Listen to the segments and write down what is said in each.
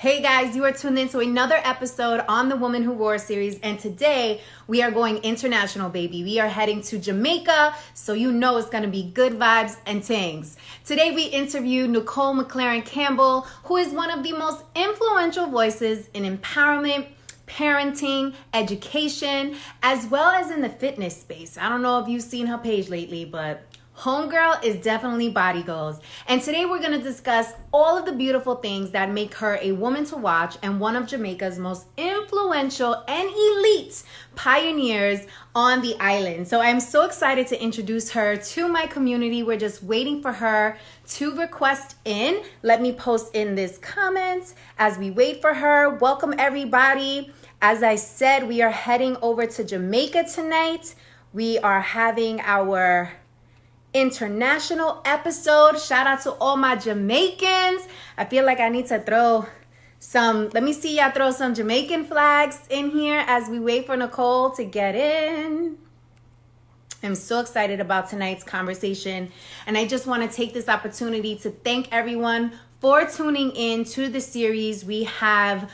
Hey guys, you are tuned in to another episode on the Woman Who Roars series, and today we are going international, baby. We are heading to Jamaica, so you know it's gonna be good vibes and things. Today we interview Nicole McLaren Campbell, who is one of the most influential voices in empowerment, parenting, education, as well as in the fitness space. I don't know if you've seen her page lately, but homegirl is definitely body goals. And today we're going to discuss all of the beautiful things that make her a woman to watch and one of Jamaica's most influential and elite pioneers on the island. So I'm so excited to introduce her to my community. We're just waiting for her to request in. Let me post in this comment as we wait for her. Welcome everybody. As I said, we are heading over to Jamaica tonight. We are having our international episode. Shout out to all my Jamaicans. I feel like I need to throw some, let me see y'all throw some Jamaican flags in here as we wait for Nicole to get in. I'm so excited about tonight's conversation, and I just want to take this opportunity to thank everyone for tuning in to the series. We have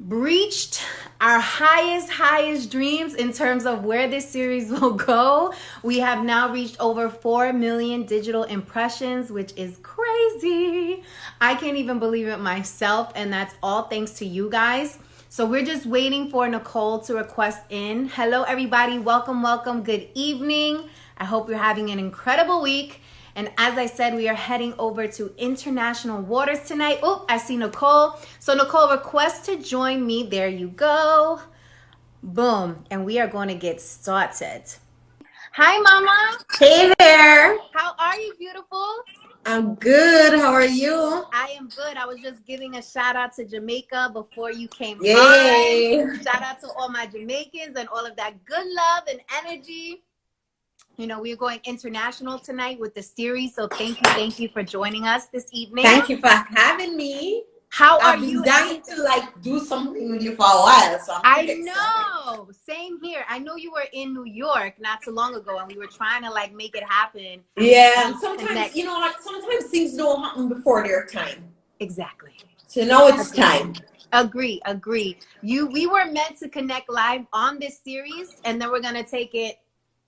breached our highest dreams in terms of where this series will go. We have now reached over 4 million digital impressions, which is crazy. I can't even believe it myself, and that's all thanks to you guys. So we're just waiting for Nicole to request in. Hello everybody, welcome, good evening. I hope you're having an incredible week. And as I said, we are heading over to international waters tonight. Oh, I see Nicole. So Nicole, request to join me. There you go. Boom. And we are going to get started. Hi, Mama. Hey there. How are you, beautiful? I'm good. How are you? I am good. I was just giving a shout out to Jamaica before you came Yay. on. Shout out to all my Jamaicans and all of that good love and energy. You know, we're going international tonight with the series, so thank you for joining us this evening. Thank you for having me. How are I've been you? dying to do something with you for a while, so I know. Same here. I know you were in New York not too long ago, and we were trying to make it happen. Yeah, and sometimes sometimes things don't happen before their time. Exactly. So now it's time. Agree. We were meant to connect live on this series, and then we're gonna take it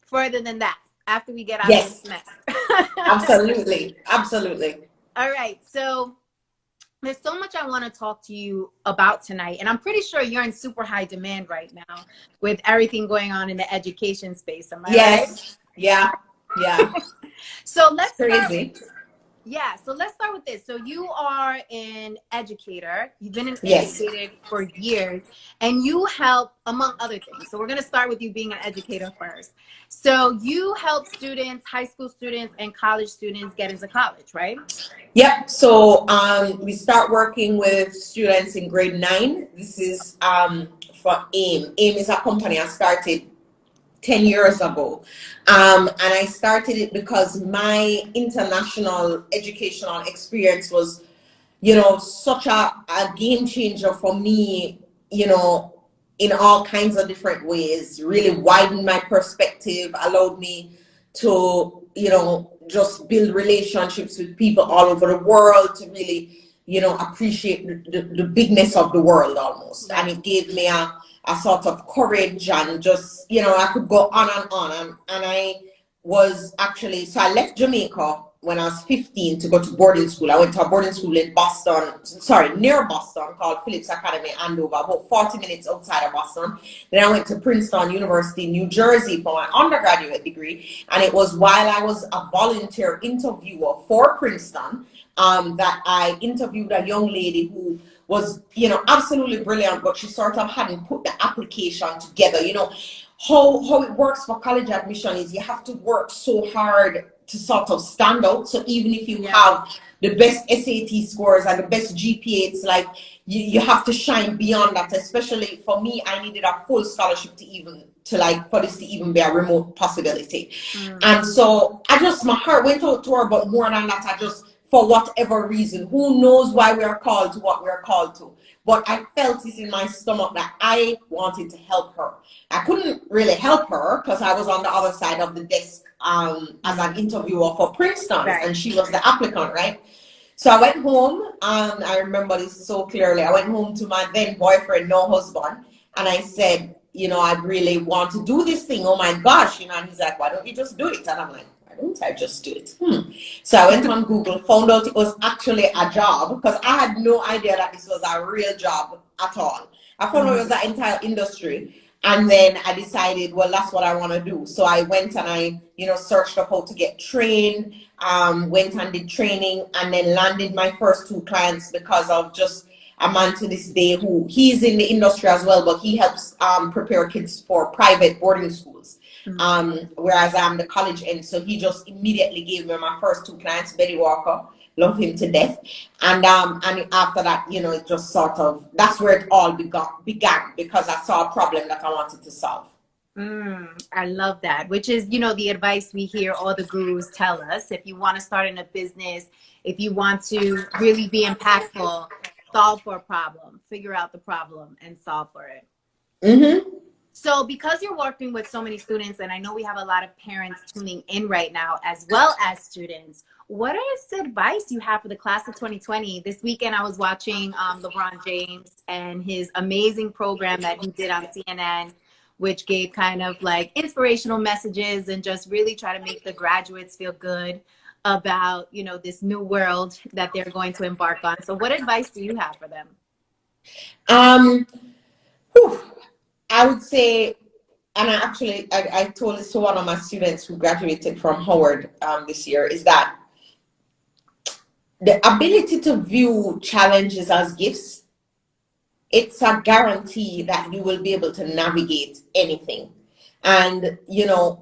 further than that after we get out of this mess. Absolutely. All right, so there's so much I want to talk to you about tonight, and I'm pretty sure you're in super high demand right now with everything going on in the education space. Am I right? Yeah. So let's start with this. So you are an educator. You've been an educator for years, and you help, among other things. So we're going to start with you being an educator first. So you help students, high school students and college students get into college, right? Yep. So we start working with students in grade 9. This is for AIM. AIM is a company I started 10 years ago. And I started it because my international educational experience was, such a game changer for me, in all kinds of different ways. Really widened my perspective, allowed me to, just build relationships with people all over the world, to really, appreciate the bigness of the world almost. And it gave me a sort of courage, and just, I could go on and on. And I was actually, so I left Jamaica when I was 15 to go to boarding school. I went to a boarding school in near Boston, called Phillips Academy, Andover, about 40 minutes outside of Boston. Then I went to Princeton University in New Jersey for my undergraduate degree. And it was while I was a volunteer interviewer for Princeton that I interviewed a young lady who was, absolutely brilliant, but she sort of hadn't put the application together. How it works for college admission is you have to work so hard to sort of stand out. So even if you have the best SAT scores and the best GPA, it's like you have to shine beyond that. Especially for me, I needed a full scholarship for this to even be a remote possibility. And so my heart went out to her, but more than that, for whatever reason, who knows why we are called to what we are called to, but I felt it in my stomach that I wanted to help her. I couldn't really help her because I was on the other side of the desk as an interviewer for Princeton, and she was the applicant, right? So I went home. I remember this so clearly. I went home to my then boyfriend, no husband, and I said, I really want to do this thing. Oh my gosh, and he's like, why don't you just do it? And I'm like, why don't I just do it? So I went on Google, found out it was actually a job because I had no idea that this was a real job at all. I found out it was an entire industry. And then I decided, well, that's what I want to do. So I went and I, searched up how to get trained, went and did training, and then landed my first two clients because of just a man to this day who he's in the industry as well, but he helps prepare kids for private boarding schools. Whereas I'm the college end. So he just immediately gave me my first two clients, Betty Walker. Love him to death. And after that, it just sort of, that's where it all began because I saw a problem that I wanted to solve. I love that, which is, the advice we hear all the gurus tell us. If you want to start in a business, if you want to really be impactful, solve for a problem, figure out the problem and solve for it. So because you're working with so many students, and I know we have a lot of parents tuning in right now, as well as students, what is advice you have for the class of 2020? This weekend, I was watching LeBron James and his amazing program that he did on CNN, which gave kind of like inspirational messages and just really try to make the graduates feel good about, this new world that they're going to embark on. So what advice do you have for them? I would say, and I told this to one of my students who graduated from Howard this year, is that the ability to view challenges as gifts, it's a guarantee that you will be able to navigate anything. And, you're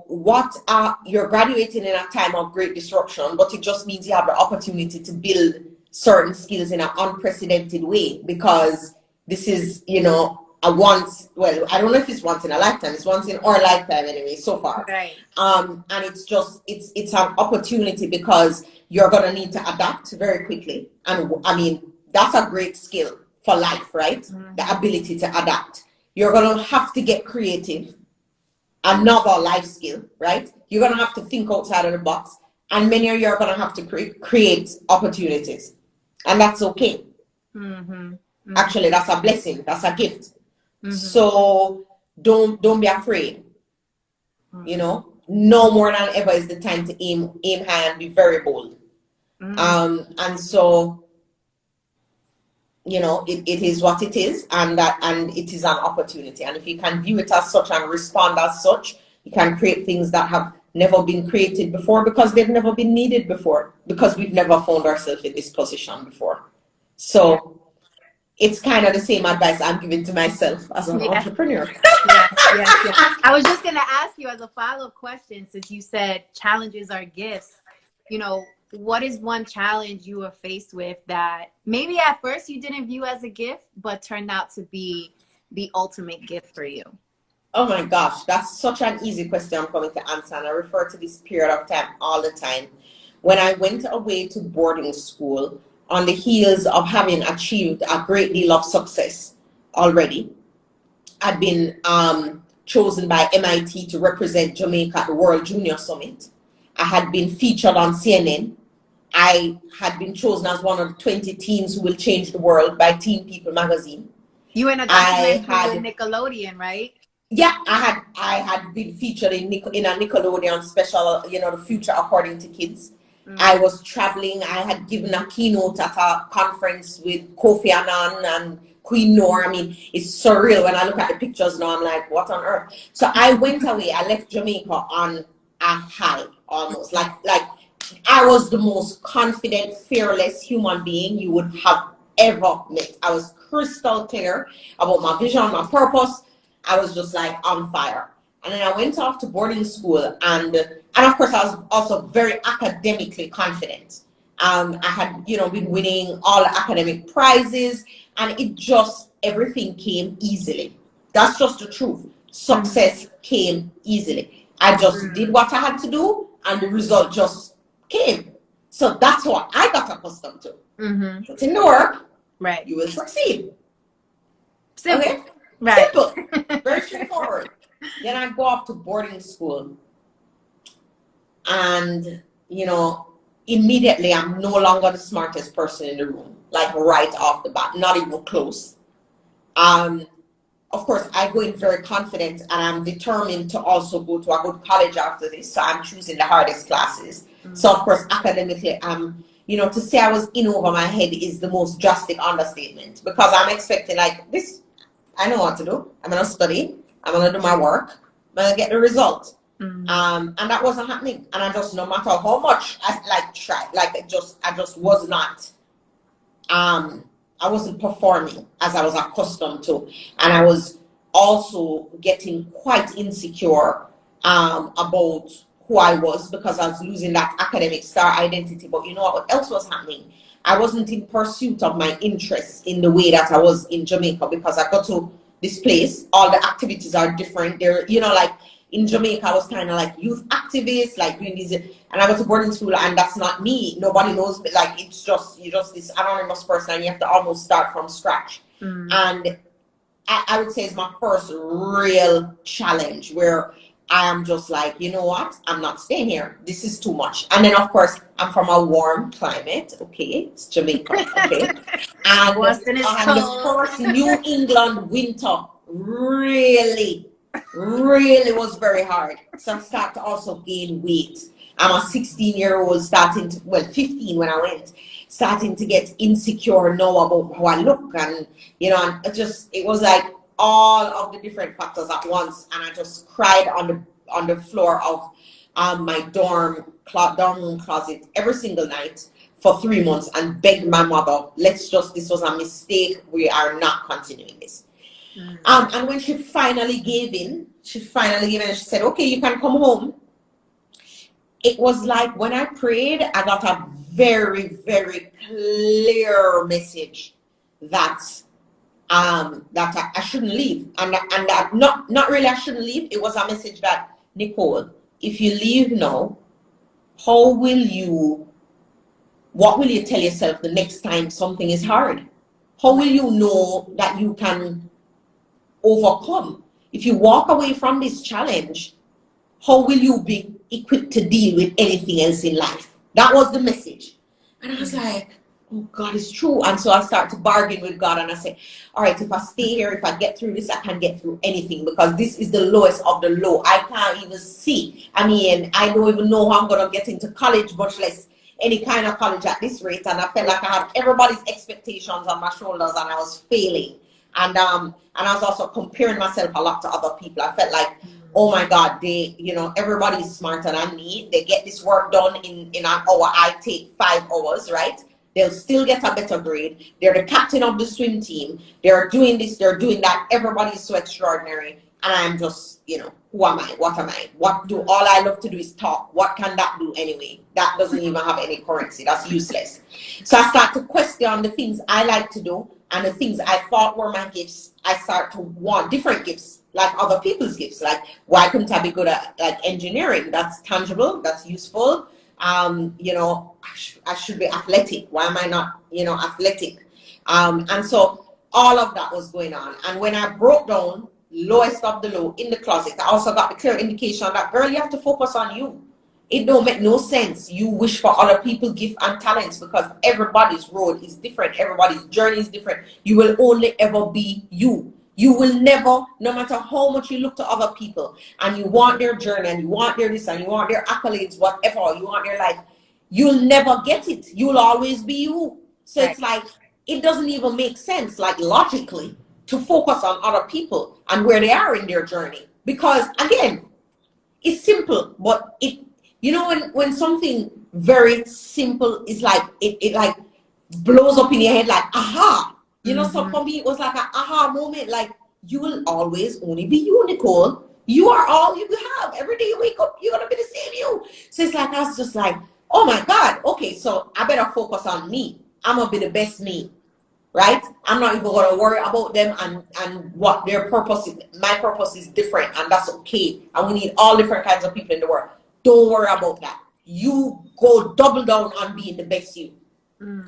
graduating in a time of great disruption, but it just means you have the opportunity to build certain skills in an unprecedented way because this is, I don't know if it's once in a lifetime. It's once in our lifetime anyway, so far. Right. And it's just, it's an opportunity because you're going to need to adapt very quickly. And I mean, that's a great skill for life, right? The ability to adapt. You're going to have to get creative. Another life skill, right? You're going to have to think outside of the box. And many of you are going to have to create opportunities. And that's okay. Actually, that's a blessing. That's a gift. So don't be afraid. No more than ever is the time to aim high and be very bold. And so, it is what it is, and it is an opportunity. And if you can view it as such and respond as such, you can create things that have never been created before because they've never been needed before, because we've never found ourselves in this position before. So it's kind of the same advice I'm giving to myself as an entrepreneur. Yes. I was just going to ask you as a follow-up question, since you said challenges are gifts, what is one challenge you were faced with that maybe at first you didn't view as a gift, but turned out to be the ultimate gift for you? Oh my gosh, that's such an easy question I'm coming to answer. And I refer to this period of time all the time. When I went away to boarding school, on the heels of having achieved a great deal of success already, I'd been chosen by MIT to represent Jamaica at the World Junior Summit. I had been featured on CNN. I had been chosen as one of the 20 teens who will change the world by Teen People magazine. You in a documentary with Nickelodeon, right? Yeah, I had been featured in a Nickelodeon special, The Future According to Kids. I was traveling. I had given a keynote at a conference with Kofi Annan and Queen Noor. I mean, it's surreal when I look at the pictures now. I'm like, what on earth? So I went away. I left Jamaica on a high, almost like I was the most confident, fearless human being you would have ever met. I was crystal clear about my vision, my purpose. I was just like on fire. And then I went off to boarding school, and of course I was also very academically confident. I had been winning all the academic prizes, and everything came easily. That's just the truth. Success came easily. I just did what I had to do, and the result just came. So that's what I got accustomed to. Put in the work, right? You will succeed. Simple. Okay? Right. Simple. Very straightforward. Then I go off to boarding school, and immediately I'm no longer the smartest person in the room, like right off the bat, not even close. Of course, I go in very confident, and I'm determined to also go to a good college after this. So I'm choosing the hardest classes. So of course, academically, to say I was in over my head is the most drastic understatement, because I'm expecting like this. I know what to do. I'm gonna study. I'm gonna do my work. I'm gonna get the result. And that wasn't happening. And I just, no matter how much I tried, I just was not. I wasn't performing as I was accustomed to, and I was also getting quite insecure about who I was, because I was losing that academic star identity. But you know what else was happening? I wasn't in pursuit of my interests in the way that I was in Jamaica, because I got to this place, all the activities are different. They're, like in Jamaica, I was kind of like youth activist, like doing these, and I went to boarding school, and that's not me. Nobody knows me. Like, you're just this anonymous person, and you have to almost start from scratch. And I would say it's my first real challenge, where I am just like, you know what? I'm not staying here. This is too much. And then, of course, I'm from a warm climate. Okay, it's Jamaica. Okay, and Boston is the cold. first New England winter really was very hard. So I start to also gain weight. I'm a 16-year-old starting to, 15 when I went, starting to get insecure now about how I look, and and it was like all of the different factors at once, and I just cried on the floor of my dorm room closet every single night for 3 months, and begged my mother, this was a mistake, we are not continuing this. And when she finally gave in, and she said, okay, you can come home. It was like when I prayed, I got a very, very clear message that I shouldn't leave, and that not really I shouldn't leave. It was a message that, Nicole, if you leave now, what will you tell yourself the next time something is hard? How will you know that you can overcome? If you walk away from this challenge, how will you be equipped to deal with anything else in life? That was the message. And I was like, oh, God, it's true. And so I start to bargain with God, and I say, all right, if I stay here, if I get through this, I can get through anything, because this is the lowest of the low. I can't even see. I mean, I don't even know how I'm going to get into college, much less any kind of college at this rate. And I felt like I had everybody's expectations on my shoulders, and I was failing. And I was also comparing myself a lot to other people. I felt like, oh my God, everybody's smarter than me. They get this work done in an hour. I take 5 hours, right? They'll still get a better grade. They're the captain of the swim team. They're doing this, they're doing that. Everybody's so extraordinary. And I'm just, who am I? What am I? All I love to do is talk. What can that do anyway? That doesn't even have any currency. That's useless. So I start to question the things I like to do, and the things I thought were my gifts. I start to want different gifts, like other people's gifts. Like, why couldn't I be good at engineering? That's tangible, that's useful. I should be athletic. Why am I not, athletic? And so all of that was going on. And when I broke down, lowest of the low, in the closet, I also got the clear indication that, girl, you have to focus on you. It don't make no sense you wish for other people's gifts and talents, because everybody's road is different. Everybody's journey is different. You will only ever be you. You will never, no matter how much you look to other people and you want their journey and you want their this and you want their accolades, whatever, you want their life, you'll never get it. You'll always be you. So It's like, it doesn't even make sense, like logically, to focus on other people and where they are in their journey. Because again, it's simple, but when something very simple is like, it like blows up in your head like, aha. So for me, it was like an aha moment. Like, you will always only be you, Nicole. You are all you have. Every day you wake up, you're going to be the same you. So it's like, I was just like, oh my God. Okay, so I better focus on me. I'm going to be the best me, right? I'm not even going to worry about them and what their purpose is. My purpose is different, and that's okay. And we need all different kinds of people in the world. Don't worry about that. You go double down on being the best you.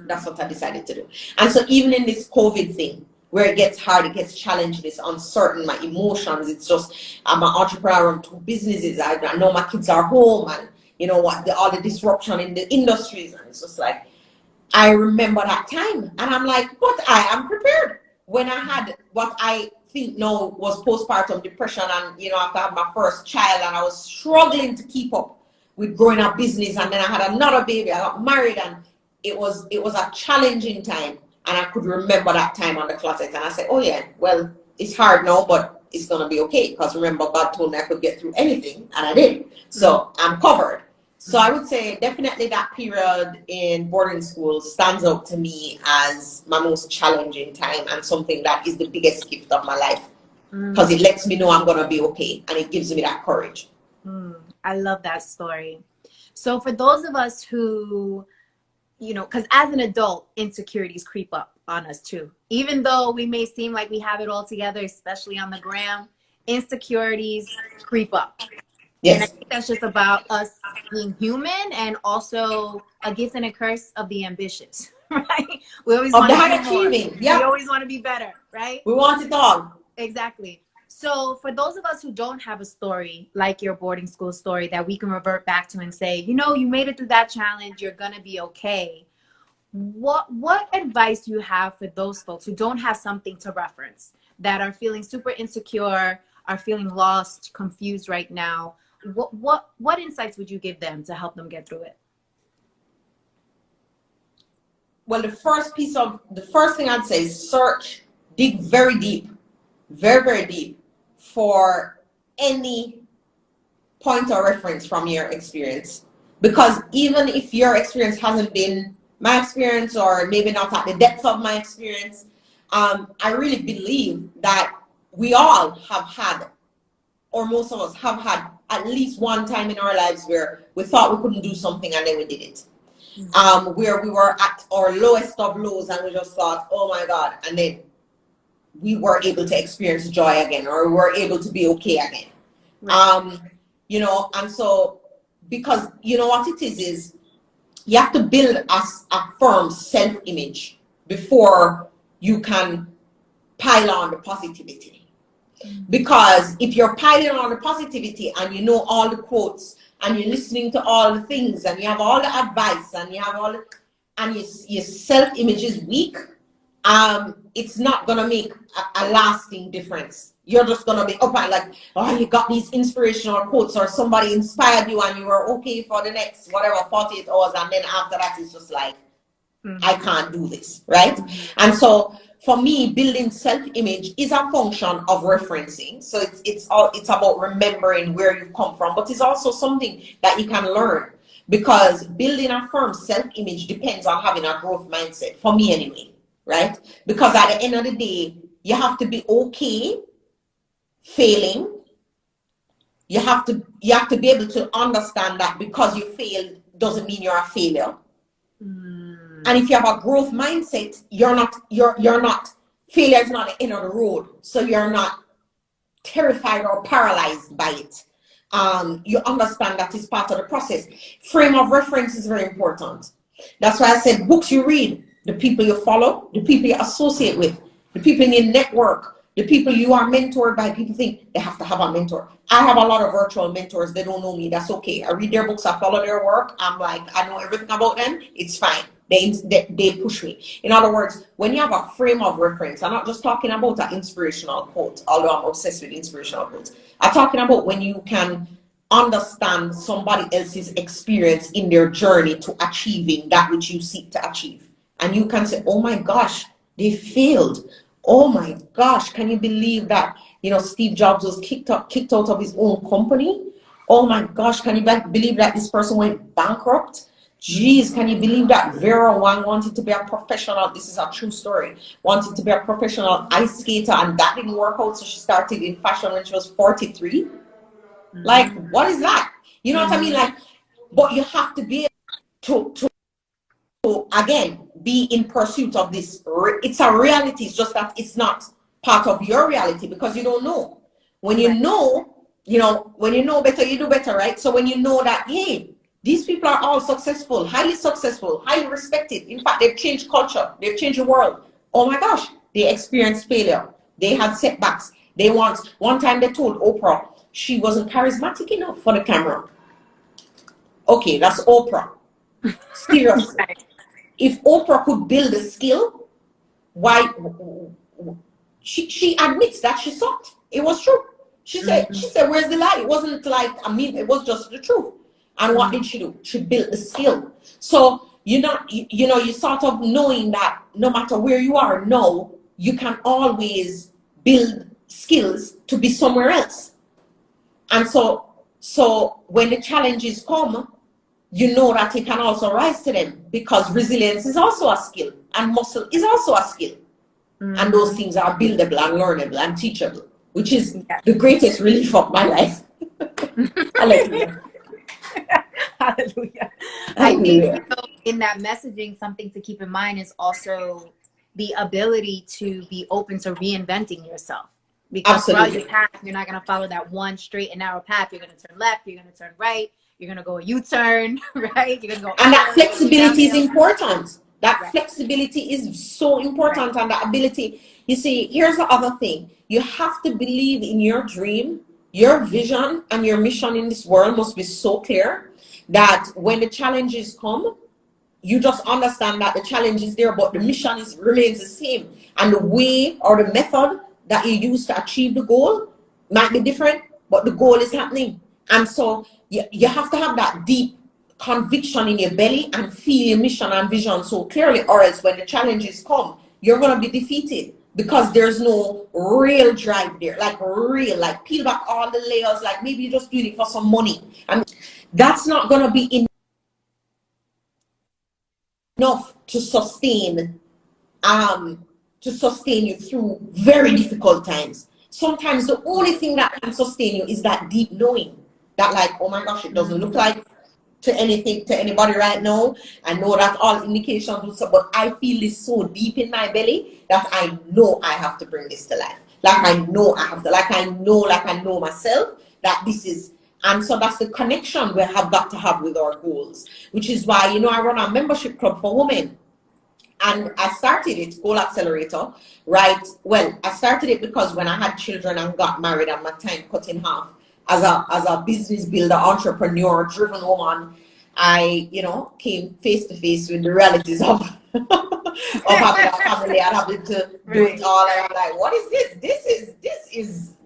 That's what I decided to do. And so even in this COVID thing, where it gets hard, it gets challenging, it's uncertain, my emotions, it's just, I'm an entrepreneur, I run 2 businesses, I know my kids are home, and you know what, all the disruption in the industries. And it's just like, I remember that time, and I'm like, but I am prepared. When I had what I think now was postpartum depression, and you know, after I had my first child, and I was struggling to keep up with growing a business, and then I had another baby, I got married, and it was a challenging time. And I could remember that time on the closet, and I said, oh yeah, well, it's hard now, but it's gonna be okay, because remember, God told me I could get through anything, and I did. So I'm covered. So I would say definitely that period in boarding school stands out to me as my most challenging time, and something that is the biggest gift of my life, because it lets me know I'm going to be okay, and it gives me that courage. I love that story. So for those of us who, you know, because as an adult, insecurities creep up on us too. Even though we may seem like we have it all together, especially on the gram, insecurities creep up. Yes. And I think that's just about us being human, and also a gift and a curse of the ambitious, right? We always want to be more. Achieving. Yep. We always want to be better, right? We want it all. Exactly. So for those of us who don't have a story like your boarding school story that we can revert back to and say, you know, you made it through that challenge, you're going to be okay. What advice do you have for those folks who don't have something to reference, that are feeling super insecure, are feeling lost, confused right now? What insights would you give them to help them get through it? Well, the first thing I'd say is search, dig very deep, very, very deep, for any point of reference from your experience. Because even if your experience hasn't been my experience, or maybe not at the depth of my experience, I really believe that we all have had, or most of us have had, at least one time in our lives where we thought we couldn't do something, and then we did it. Where we were at our lowest of lows, and we just thought, oh my God, and then we were able to experience joy again, or we were able to be okay again. Right. You know, and so, because you know what it is you have to build a firm self-image before you can pile on the positivity. Because if you're piling on the positivity, and you know all the quotes, and you're listening to all the things, and you have all the advice, and you have all the, and your self-image is weak, it's not gonna make a lasting difference. You're just gonna be up and like, oh, you got these inspirational quotes, or somebody inspired you, and you were okay for the next whatever 48 hours, and then after that it's just like, I can't do this, right? And so for me, building self-image is a function of referencing. So it's about remembering where you come from, but it's also something that you can learn, because building a firm self-image depends on having a growth mindset, for me anyway, right? Because at the end of the day, you have to be okay failing. You have to be able to understand that because you failed doesn't mean you're a failure. And if you have a growth mindset, you're not failure is not the end of the road. So you're not terrified or paralyzed by it. You understand that it's part of the process. Frame of reference is very important. That's why I said books you read, the people you follow, the people you associate with, the people in your network, the people you are mentored by. People think they have to have a mentor. I have a lot of virtual mentors. They don't know me. That's okay. I read their books. I follow their work. I'm like, I know everything about them. It's fine. They push me. In other words, when you have a frame of reference, I'm not just talking about an inspirational quote, although I'm obsessed with inspirational quotes. I'm talking about when you can understand somebody else's experience in their journey to achieving that which you seek to achieve. And you can say, oh my gosh, they failed. Oh my gosh, can you believe that, you know, Steve Jobs was kicked out of his own company? Oh my gosh, can you believe that this person went bankrupt? Jeez, can you believe that Vera Wang wanted to be a professional? This is a true story. Wanted to be a professional ice skater, and that didn't work out. So she started in fashion when she was 43. Like, what is that? You know what I mean? Like, but you have to be able to again, be in pursuit of this. It's a reality. It's just that it's not part of your reality, because you don't know. When you know, when you know better, you do better, right? So when you know that, hey, these people are all successful, highly respected. In fact, they've changed culture. They've changed the world. Oh my gosh, they experienced failure. They had setbacks. One time they told Oprah she wasn't charismatic enough for the camera. Okay, that's Oprah. Seriously. Right. If Oprah could build a skill, why she admits that she sucked. It was true. She said, where's the lie? It wasn't like, it was just the truth. And what did she do? She built the skill. So you sort of knowing that no matter where you are now, you can always build skills to be somewhere else. And so when the challenges come, you know that you can also rise to them, because resilience is also a skill and muscle is also a skill. And those things are buildable and learnable and teachable, which is the greatest relief of my life. Hallelujah. Hallelujah. I think, in that messaging, something to keep in mind is also the ability to be open to reinventing yourself. Because throughout your path, you're not going to follow that one straight and narrow path. You're going to turn left, you're going to turn right, you're going to go a U-turn, right? You're going to go. And that flexibility is important. That flexibility is so important. And the ability, you see, here's the other thing. You have to believe in your dream. Your vision and your mission in this world must be so clear that when the challenges come, you just understand that the challenge is there, but the mission remains the same. And the way or the method that you use to achieve the goal might be different, but the goal is happening. And so you have to have that deep conviction in your belly and feel your mission and vision so clearly, or else when the challenges come, you're going to be defeated, because there's no real drive there, like peel back all the layers, like maybe you're just doing it for some money, and that's not going to be enough to sustain you through very difficult times. Sometimes the only thing that can sustain you is that deep knowing that, like, oh my gosh, it doesn't look like to anybody right now. I know that all indications, but I feel this so deep in my belly that I know I have to bring this to life. Like I know I have to, like I know myself that this is. And so that's the connection we have got to have with our goals, which is why, I run a membership club for women. And I started it, Goal Accelerator, right? Well, I started it because when I had children and got married and my time cut in half, as a business builder, entrepreneur, driven woman, I, came face to face with the realities of having a family and having to do it all. And I'm like, what is this?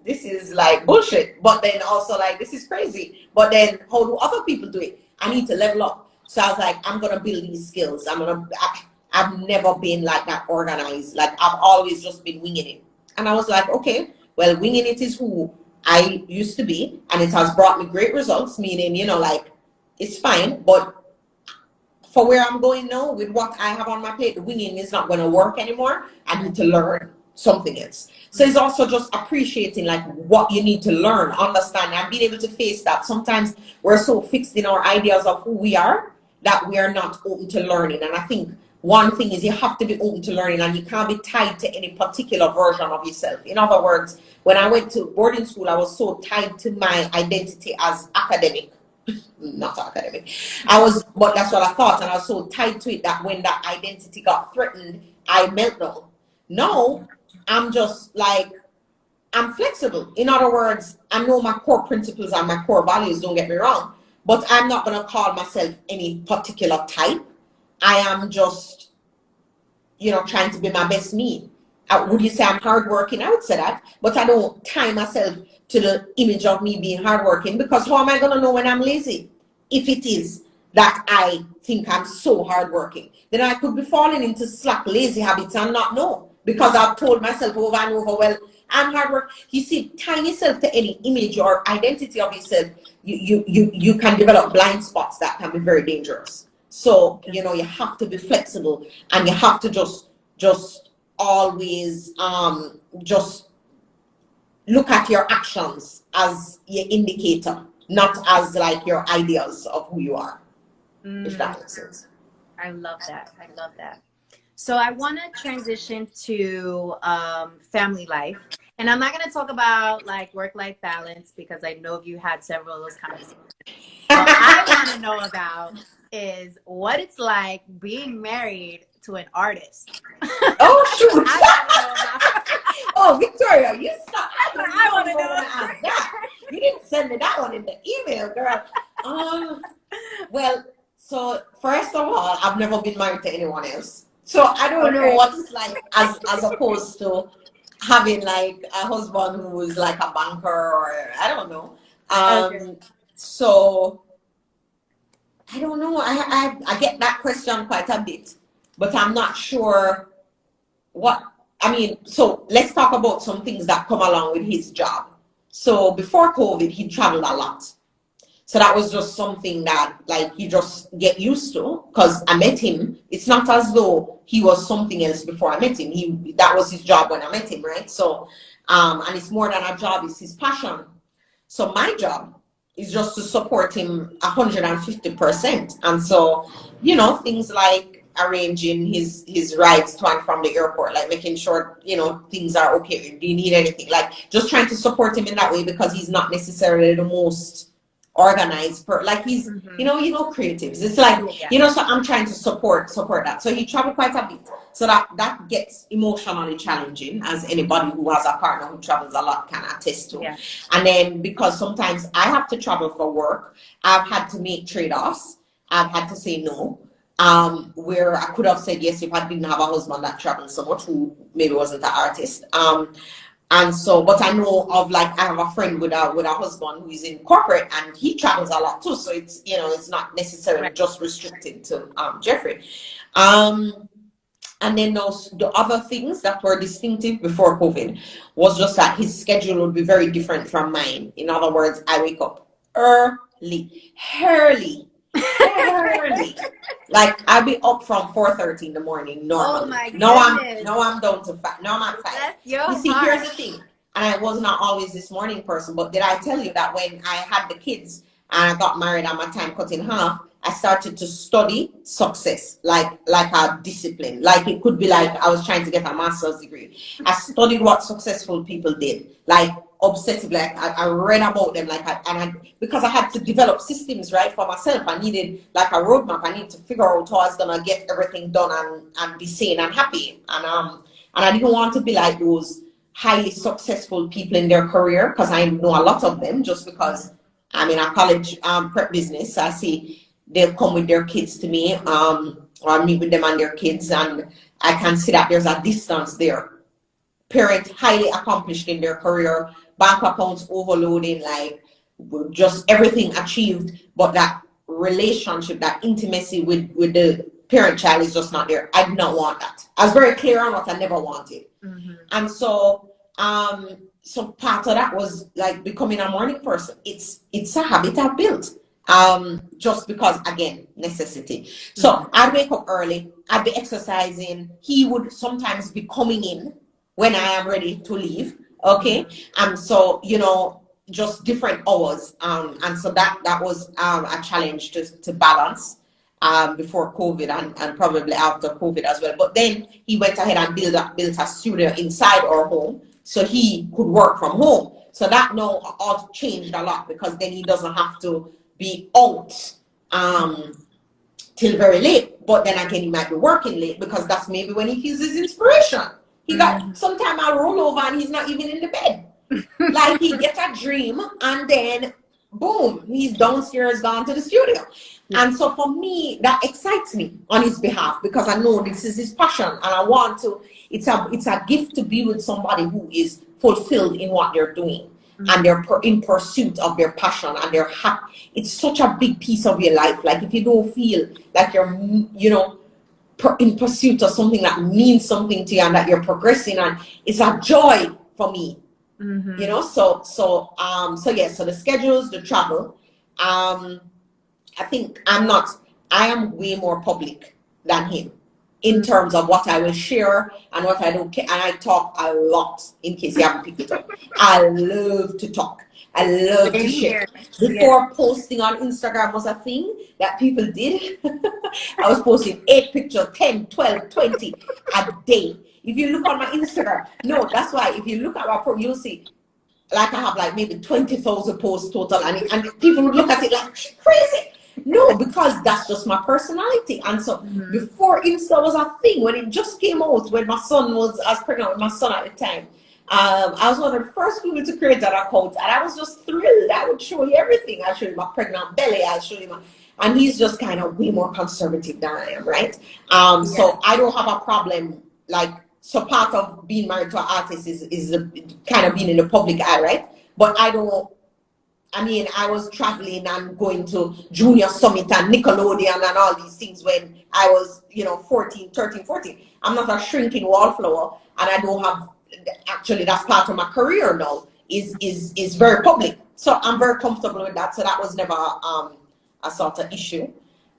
This is like bullshit. But then also like, this is crazy. But then how do other people do it? I need to level up. So I was like, I'm going to build these skills. I've never been like that organized. Like I've always just been winging it. And I was like, okay, well, winging it is who I used to be. And it has brought me great results, meaning, like, it's fine. But for where I'm going now, with what I have on my plate, the winging is not going to work anymore. I need to learn something else. So it's also just appreciating like what you need to learn, understand, and being able to face that. Sometimes we're so fixed in our ideas of who we are that we are not open to learning. And I think one thing is you have to be open to learning, and you can't be tied to any particular version of yourself. In other words, when I went to boarding school, I was so tied to my identity as academic. Not academic. But that's what I thought, and I was so tied to it that when that identity got threatened, I melted. No, I'm just like, I'm flexible. In other words, I know my core principles and my core values, don't get me wrong, but I'm not going to call myself any particular type. I am just, trying to be my best me. Would you say I'm hardworking? I would say that, but I don't tie myself to the image of me being hardworking, because how am I going to know when I'm lazy? If it is that I think I'm so hardworking, then I could be falling into slack, lazy habits and not know, because I've told myself over and over, well, I'm hardworking. You see, tying yourself to any image or identity of yourself, you can develop blind spots that can be very dangerous. So, you have to be flexible, and you have to just always just look at your actions as your indicator, not as like your ideas of who you are. If that makes sense. I love that. So I want to transition to family life. And I'm not going to talk about like work-life balance, because I know you had several of those conversations. What I want to know about is what it's like being married to an artist. Oh, shoot. I want to know about. Oh, Victoria, you stop. I want to know that. You didn't send me that one in the email, girl. Well, so first of all, I've never been married to anyone else. So I don't know Okay. what it's like as opposed to having like a husband who is like a banker or I don't know. Okay. So I don't know. I get that question quite a bit, but I'm not sure what I mean. So let's talk about some things that come along with his job. So before COVID, he traveled a lot. So that was just something that like you just get used to because I met him. It's not as though he was something else before I met him. That was his job when I met him, right? So and it's more than a job, it's his passion. So my job is just to support him 150%. And so, things like arranging his rides to and from the airport, like making sure, things are okay. Do you need anything? Like just trying to support him in that way because he's not necessarily the most organized like he's creatives, it's like so I'm trying to support that. So he traveled quite a bit, so that gets emotionally challenging, as anybody who has a partner who travels a lot can attest to. And then because sometimes I have to travel for work, I've had to make trade-offs. I've had to say no, where I could have said yes if I didn't have a husband that traveled so much, who maybe wasn't an artist. And so, but I know of like I have a friend with a husband who is in corporate and he travels a lot too. So it's it's not necessarily just restricted to Jeffrey. And then the other things that were distinctive before COVID was just that his schedule would be very different from mine. In other words, I wake up early. Like I'll be up from 4:30 in the morning normally. Oh my goodness. Now I'm down to 5. Now I'm at 5. You see, here's the thing, and I was not always this morning person, but did I tell you that when I had the kids and I got married and my time cut in half, I started to study success like a discipline. Like it could be like I was trying to get a master's degree. I studied what successful people did, like obsessively. Like I read about them, because I had to develop systems right for myself. I needed like a roadmap. I needed to figure out how I was gonna get everything done and be sane and happy. And I didn't want to be like those highly successful people in their career, because I know a lot of them just because I'm in a college prep business. I see they'll come with their kids to me, or meet with them and their kids, and I can see that there's a distance there. Parent highly accomplished in their career, bank accounts overloading, like just everything achieved, but that relationship, that intimacy with the parent child is just not there. I did not want that. I was very clear on what I never wanted. And so so part of that was like becoming a morning person. It's a habit I've built. Just because, again, necessity. So I'd wake up early, I'd be exercising. He would sometimes be coming in when I am ready to leave. Okay. And so, just different hours. And so that was a challenge to balance before COVID and probably after COVID as well. But then he went ahead and built a studio inside our home so he could work from home. So that now all changed a lot, because then he doesn't have to be out till very late. But then again, he might be working late, because that's maybe when he feels his inspiration. He got sometime I'll roll over and he's not even in the bed. Like he gets a dream and then boom, he's downstairs gone to the studio. And so for me, that excites me on his behalf, because I know this is his passion, and I want to. It's a gift to be with somebody who is fulfilled in what they're doing. And they're in pursuit of their passion, and they're happy. It's such a big piece of your life. Like if you don't feel like you're, in pursuit of something that means something to you and that you're progressing, and it's a joy for me. So the schedules, the travel. I think I am way more public than him in terms of what I will share and what I don't care. And I talk a lot, in case you haven't picked it up. I love to talk. I love to share. Before posting on Instagram was a thing that people did. I was posting 8 pictures, 10, 12, 20 a day. If you look on my Instagram, no, that's why if you look at my profile, you'll see, like I have like maybe 20,000 posts total, and people would look at it like crazy. No, because that's just my personality. And so before Insta was a thing, when it just came out, when I was pregnant with my son at the time, I was one of the first people to create that account, and I was just thrilled. I would show you everything. I'd show you my pregnant belly. I'd show you and he's just kind of way more conservative than I am, right? Yeah. So I don't have a problem, like, so part of being married to an artist is kind of being in the public eye, right? But I mean, I was traveling and going to Junior Summit and Nickelodeon and all these things when I was, 13, 14. I'm not a shrinking wallflower, and I don't have, actually, that's part of my career now, is very public. So I'm very comfortable with that. So that was never a sort of issue.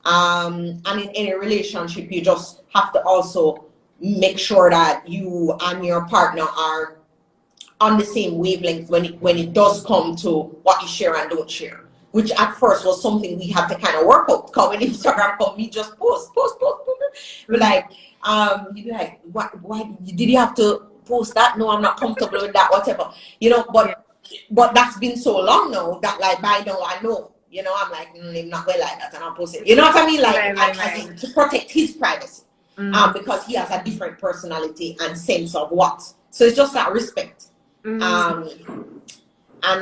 And in any relationship, you just have to also make sure that you and your partner are on the same wavelength when it does come to what you share and don't share, which at first was something we had to kind of work out. Because when Instagram come, me just post. But like, you'd be like, why did you have to post that? No, I'm not comfortable with that, whatever. But that's been so long now that, like, by now I know. I'm like, I'm not going like that, and I'll post it. You know what I mean? Like, right. To protect his privacy, because he has a different personality and sense of what. So it's just that respect. And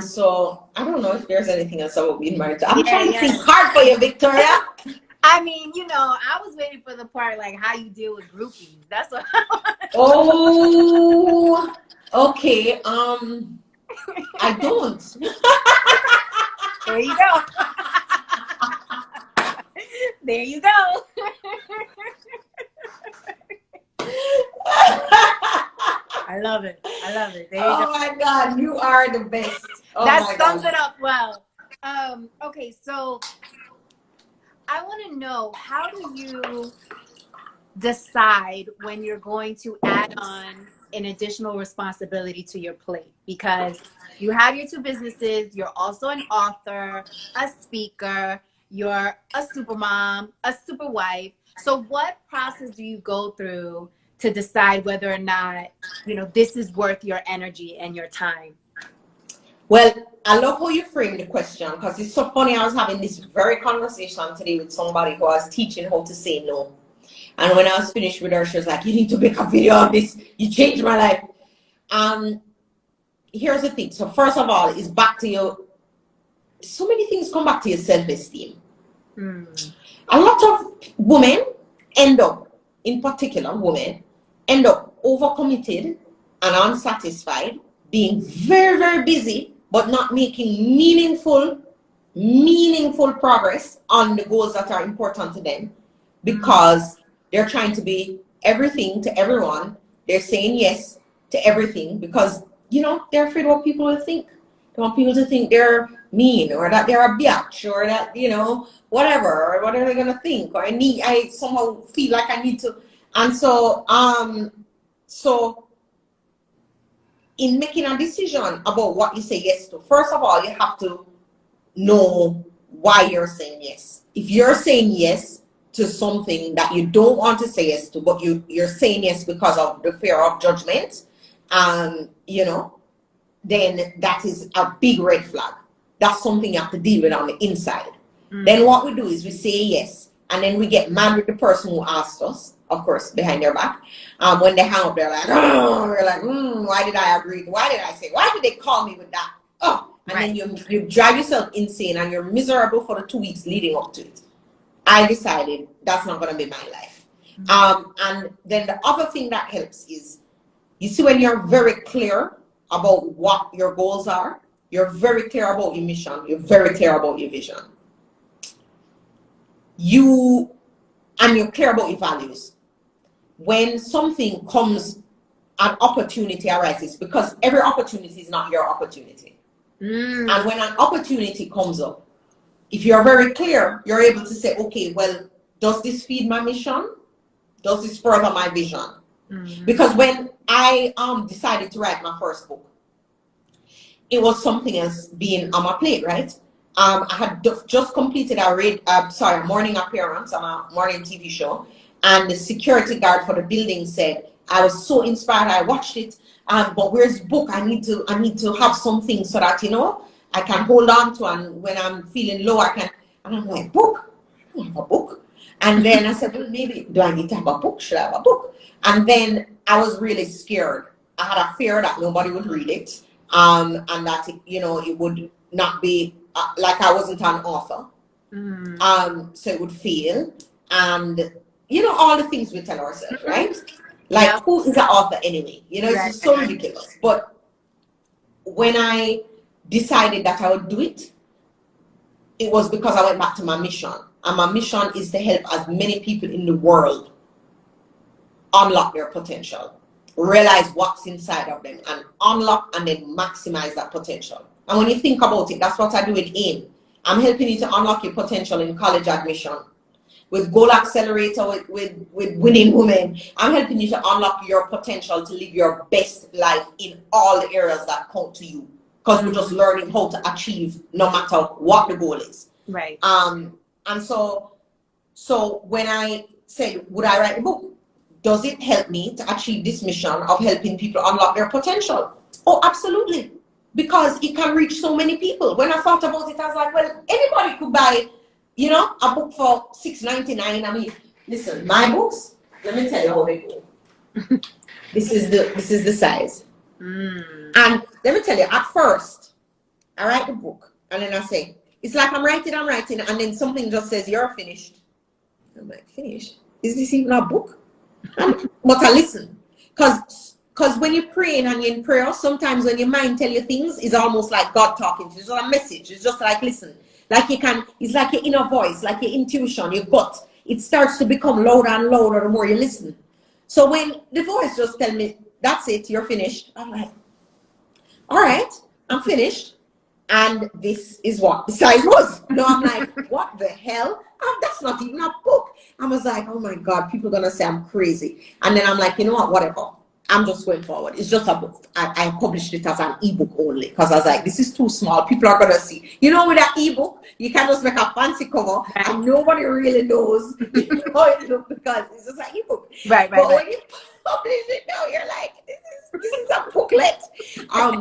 so I don't know if there's anything else about being married. I'm trying to think hard for you, Victoria. I mean, I was waiting for the part like how you deal with groupies. That's what I want. Oh, okay. I don't. There you go. There you go. I love it. There you go. Oh my God, you are the best. Oh, that sums it up well. Okay, so I want to know, how do you decide when you're going to add on an additional responsibility to your plate? Because you have your two businesses, you're also an author, a speaker, you're a super mom, a super wife. So what process do you go through to decide whether or not, this is worth your energy and your time? Well, I love how you frame the question, because it's so funny. I was having this very conversation today with somebody who I was teaching how to say no. And when I was finished with her, she was like, you need to make a video on this. You changed my life. Here's the thing. So first of all, it's back to your, so many things come back to your self-esteem. A lot of women in particular women, end up overcommitted and unsatisfied, being very, very busy, but not making meaningful progress on the goals that are important to them, because they're trying to be everything to everyone. They're saying yes to everything because, they're afraid what people will think. They want people to think they're mean, or that they're a biatch, or that, whatever, or what are they going to think? Or I somehow feel like I need to. And so, in making a decision about what you say yes to, first of all, you have to know why you're saying yes. If you're saying yes to something that you don't want to say yes to, but you're saying yes because of the fear of judgment, then that is a big red flag. That's something you have to deal with on the inside. Then what we do is we say yes, and then we get mad with the person who asked us, of course, behind their back. When they hang up, they're like, oh, we're like, why did I agree? Why did I say? Why did they call me with that? Oh, and then you drive yourself insane, and you're miserable for the 2 weeks leading up to it. I decided that's not going to be my life. And then the other thing that helps is, you see, when you're very clear about what your goals are, you're very clear about your mission, you're very clear about your vision. You're clear about your values. When something comes, an opportunity arises, because every opportunity is not your opportunity. And when an opportunity comes up, if you're very clear, you're able to say, okay, well, does this feed my mission? Does this further my vision? Because when I decided to write my first book, it was something else being on my plate, right? I had just completed a morning appearance on a morning TV show, and the security guard for the building said, I was so inspired, I watched it, but where's the book? I need to have something so that, I can hold on to, and when I'm feeling low, I can. And I'm like, book? I don't have a book. And then I said, well, maybe, do I need to have a book? Should I have a book? And then I was really scared. I had a fear that nobody would read it, and that, it would not be, like I wasn't an author. So it would fail. And, you know, all the things we tell ourselves, right? Like, Yeah. who is the author anyway? You know, it's Right. just so ridiculous. But when I decided that I would do it, it was because I went back to my mission. And my mission is to help as many people in the world unlock their potential, realize what's inside of them, and unlock and then maximize that potential. And when you think about it, that's what I do with AIM. I'm helping you to unlock your potential in college admission. With Goal Accelerator, with Winning Women, I'm helping you to unlock your potential to live your best life in all the areas that count to you. Because we're just learning how to achieve no matter what the goal is. Right. And so when I said, would I write a book? Does it help me to achieve this mission of helping people unlock their potential? Oh, absolutely. Because it can reach so many people. When I thought about it, I was like, well, anybody could buy, you know, a book for $6.99. I mean, listen, my books, let me tell you how they go. This is the size. And let me tell you, at first, I write the book, and then I say, it's like I'm writing, and then something just says, you're finished. I'm like, finished? Is this even a book? But I listen. Because when you're praying and you're in prayer, sometimes when your mind tell you things, it's almost like God talking to you. It's just a message. It's just like, listen. Like it's like your inner voice, like your intuition, your gut. It starts to become louder and louder the more you listen. So when the voice just tell me, that's it, you're finished. I'm like, all right, I'm finished. And this is what the size was. No, I'm like, what the hell? That's not even a book. I was like, oh my God, people are going to say I'm crazy. And then I'm like, you know what, whatever. I'm just going forward. It's just a book. I published it as an ebook only because I was like, this is too small. People are going to see. You know, with that ebook, you can just make a fancy cover and nobody really knows how it looks because it's just an ebook. Right. But when you publish it now, you're like, this is a booklet.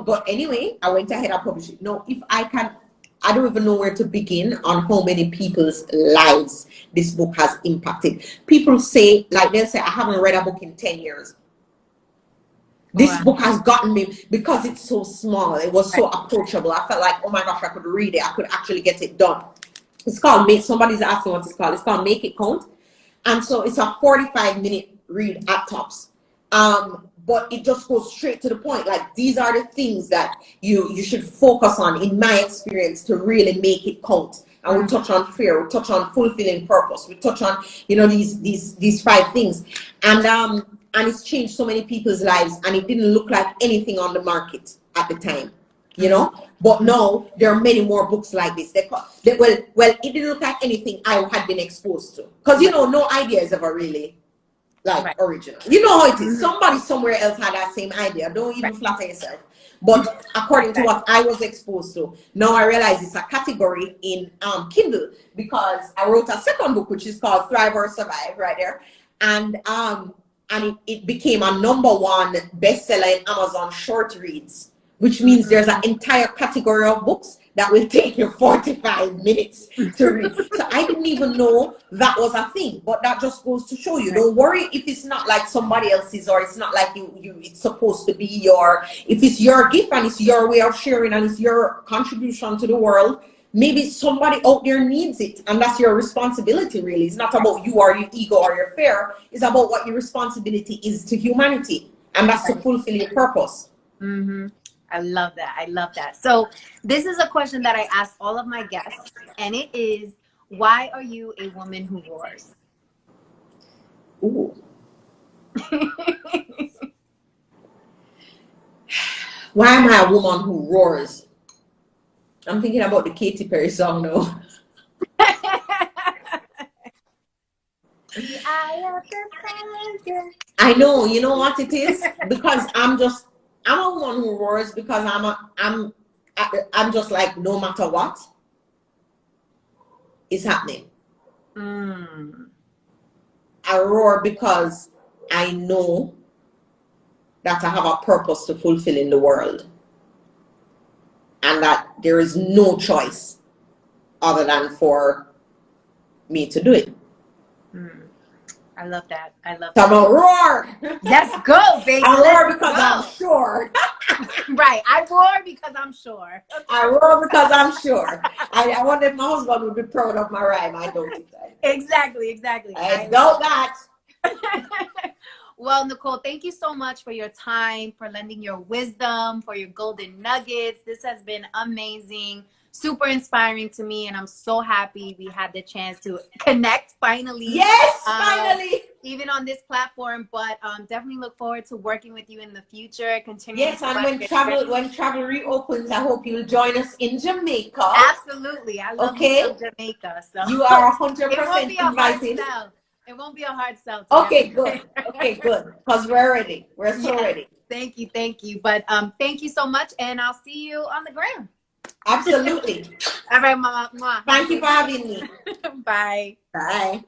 But anyway, I went ahead and published it. No, if I can, I don't even know where to begin on how many people's lives this book has impacted. People say, like they'll say, I haven't read a book in 10 years. This book has gotten me because it's so small. It was so approachable. I felt like, oh my gosh, I could read it. I could actually get it done. It's called somebody's asking what it's called. It's called Make It Count. And so it's a 45-minute read at tops. But it just goes straight to the point. Like, these are the things that you should focus on, in my experience, to really make it count. And we touch on fear, we touch on fulfilling purpose, we touch on, you know, these 5 things. And it's changed so many people's lives, and it didn't look like anything on the market at the time, you know. But now there are many more books like this. Well, it didn't look like anything I had been exposed to, because you know, no idea is ever really like original. You know how it is. Somebody somewhere else had that same idea. Don't even flatter yourself. But according to what I was exposed to, now I realize it's a category in Kindle, because I wrote a second book which is called Thrive or Survive, right there, and it became a #1 bestseller in Amazon short reads, which means there's an entire category of books that will take you 45 minutes to read. So I didn't even know that was a thing, but that just goes to show you, don't worry if it's not like somebody else's, or it's not like it's supposed to be if it's your gift and it's your way of sharing and it's your contribution to the world. Maybe somebody out there needs it, and that's your responsibility, really. It's not about you or your ego or your fear. It's about what your responsibility is to humanity, and that's to fulfill your purpose. I love that. I love that. So this is a question that I ask all of my guests, and it is, why are you a woman who roars? Ooh. Why am I a woman who roars? I'm thinking about the Katy Perry song now. I know, you know what it is? Because I'm a woman who roars because I'm just like, no matter what is happening. I roar because I know that I have a purpose to fulfill in the world, and that there is no choice other than for me to do it. I love that. I love that. So I'm a roar. Let's go, baby. I roar because I'm sure. Right. I roar because I'm sure. I roar because I'm sure. I wonder if my husband would be proud of my rhyme. I don't think that. Exactly. I doubt that. Well, Nicole, thank you so much for your time, for lending your wisdom, for your golden nuggets. This has been amazing, super inspiring to me, and I'm so happy we had the chance to connect finally. Yes, finally. Even on this platform, but definitely look forward to working with you in the future. Yes, and when travel reopens, I hope you'll join us in Jamaica. Absolutely, I love me some Jamaica. So you are 100% it won't be a invited. hard sell. It won't be a hard sell. Okay, good. Okay, good. Because we're ready. We're so ready. Thank you. But thank you so much, and I'll see you on the gram. Absolutely. All right, Mama. Thank you for having me. Bye. Bye.